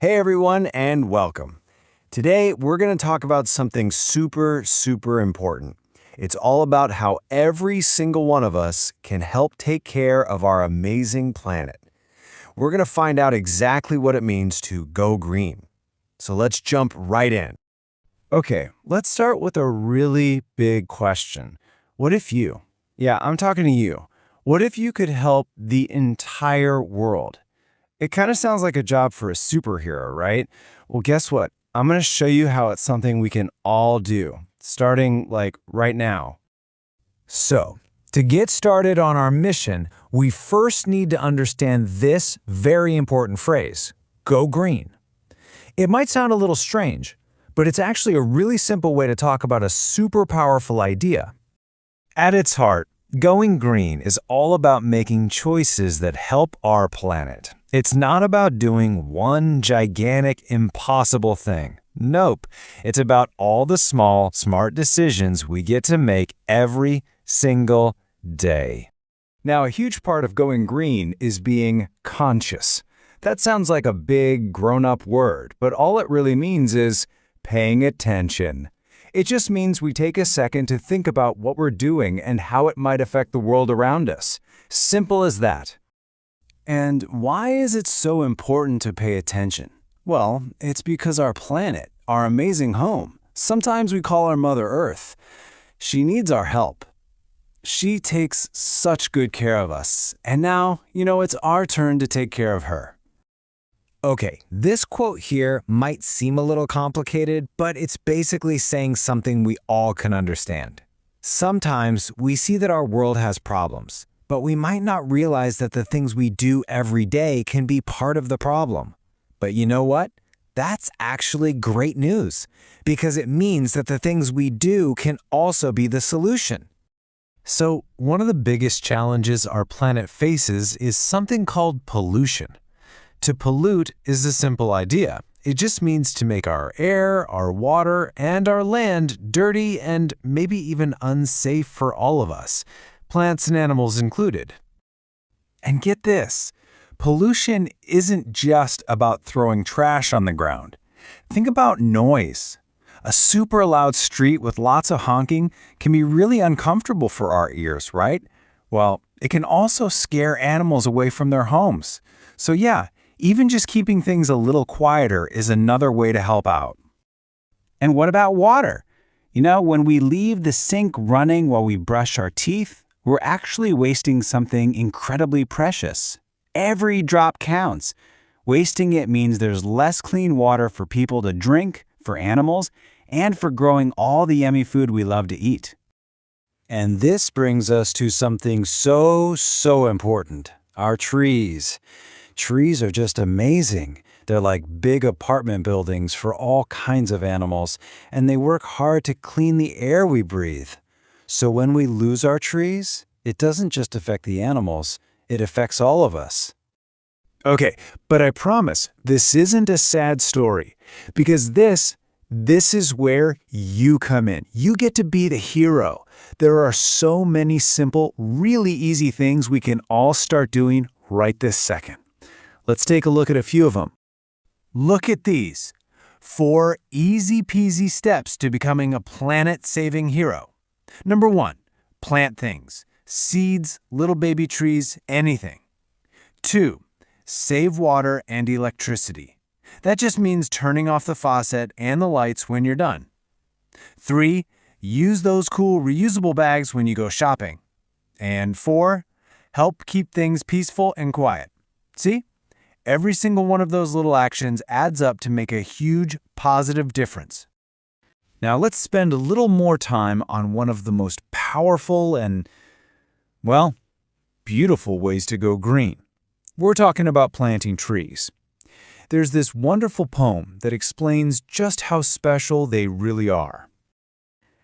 Hey everyone, and welcome. Today, we're going to talk about something super important. It's all about how every single one of us can help take care of our amazing planet. We're going to find out exactly what it means to go green. So let's jump right in. Okay, let's start with a really big question. What if you, I'm talking to you, what if you could help the entire world? It kind of sounds like a job for a superhero, right? Well, guess what? I'm going to show you how it's something we can all do, starting right now. So, to get started on our mission, we first need to understand this very important phrase, go green. It might sound a little strange, but it's actually a really simple way to talk about a super powerful idea. At its heart, going green is all about making choices that help our planet. It's not about doing one gigantic, impossible thing. Nope. It's about all the small, smart decisions we get to make every single day. Now, a huge part of going green is being conscious. That sounds like a big, grown-up word, but all it really means is paying attention. It just means we take a second to think about what we're doing and how it might affect the world around us. Simple as that. And why is it so important to pay attention? Well, it's because our planet, our amazing home, sometimes we call our Mother Earth, she needs our help. She takes such good care of us, and now, it's our turn to take care of her. Okay, this quote here might seem a little complicated, but it's basically saying something we all can understand. Sometimes we see that our world has problems, but we might not realize that the things we do every day can be part of the problem. But you know what? That's actually great news, because it means that the things we do can also be the solution. So, one of the biggest challenges our planet faces is something called pollution. To pollute is a simple idea. It just means to make our air, our water, and our land dirty and maybe even unsafe for all of us, plants and animals included. And get this, pollution isn't just about throwing trash on the ground. Think about noise. A super loud street with lots of honking can be really uncomfortable for our ears, right? Well, it can also scare animals away from their homes. So even just keeping things a little quieter is another way to help out. And what about water? When we leave the sink running while we brush our teeth, we're actually wasting something incredibly precious. Every drop counts. Wasting it means there's less clean water for people to drink, for animals, and for growing all the yummy food we love to eat. And this brings us to something so important, our trees. Trees are just amazing. They're like big apartment buildings for all kinds of animals, and they work hard to clean the air we breathe. So when we lose our trees, it doesn't just affect the animals, it affects all of us. Okay, but I promise, this isn't a sad story, because this is where you come in. You get to be the hero. There are so many simple, really easy things we can all start doing right this second. Let's take a look at a few of them. Look at these. 4 easy-peasy steps to becoming a planet-saving hero. Number 1, plant things. Seeds, little baby trees, anything. 2, save water and electricity. That just means turning off the faucet and the lights when you're done. 3, use those cool reusable bags when you go shopping. And 4, help keep things peaceful and quiet. See? Every single one of those little actions adds up to make a huge positive difference. Now let's spend a little more time on one of the most powerful and, beautiful ways to go green. We're talking about planting trees. There's this wonderful poem that explains just how special they really are.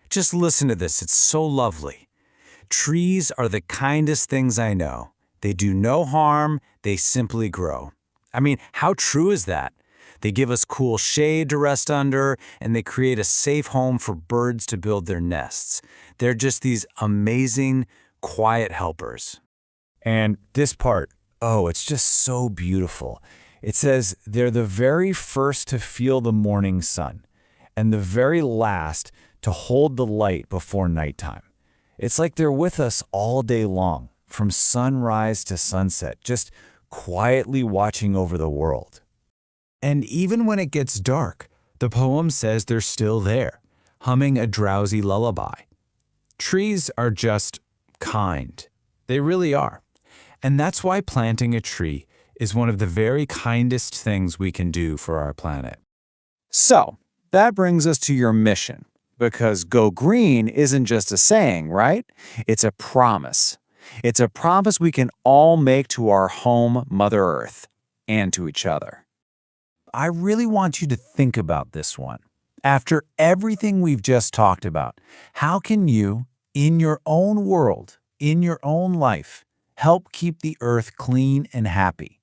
Just listen to this, it's so lovely. Trees are the kindest things I know. They do no harm, they simply grow. I mean, how true is that? They give us cool shade to rest under, and they create a safe home for birds to build their nests. They're just these amazing, quiet helpers. And this part, it's just so beautiful. It says they're the very first to feel the morning sun and the very last to hold the light before nighttime. It's like they're with us all day long, from sunrise to sunset, just quietly watching over the world. And even when it gets dark, the poem says they're still there, humming a drowsy lullaby. Trees are just kind. They really are. And that's why planting a tree is one of the very kindest things we can do for our planet. So, that brings us to your mission, because go green isn't just a saying, right? It's a promise. It's a promise we can all make to our home, Mother Earth, and to each other. I really want you to think about this one. After everything we've just talked about, how can you, in your own world, in your own life, help keep the earth clean and happy?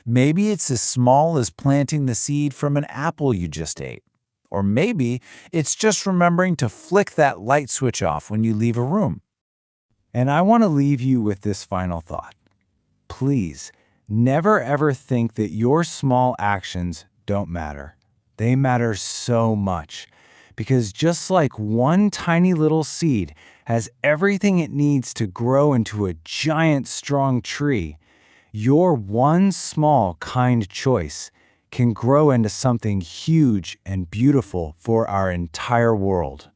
Maybe it's as small as planting the seed from an apple you just ate. Or maybe it's just remembering to flick that light switch off when you leave a room. And I want to leave you with this final thought. Please, never ever think that your small actions don't matter. They matter so much. Because just like one tiny little seed has everything it needs to grow into a giant, strong tree, your one small, kind choice can grow into something huge and beautiful for our entire world.